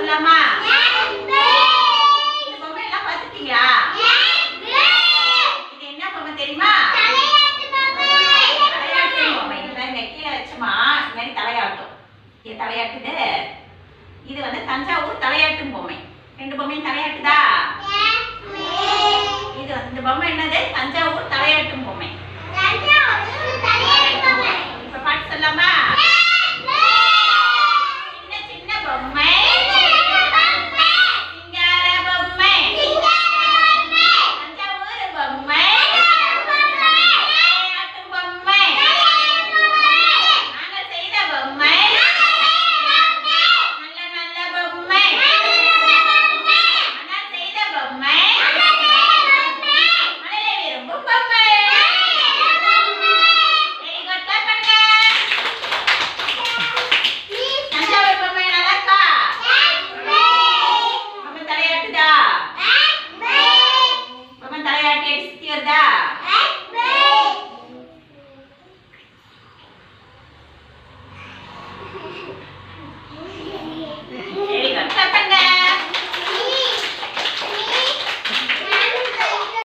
சொல்லலாமா? இந்த பொம்மை எல்லாம் பார்த்துட்டீங்களா? இது என்ன பொம்மை தெரியுமா? தலையாட்டு பொம்மை. இந்த கீழே வச்சோமா இந்த மாதிரி தலையாட்டும். இது தலையாட்டுது. இது வந்து தஞ்சாவூர் தலையாட்டும் பொம்மை. ரெண்டு பொம்மையும் தலையாட்டுதா? இது இந்த பொம்மை என்னது? தஞ்சாவூர் தலையாட்டும் பொம்மை. இப்ப பாட்டு சொல்லலாமா?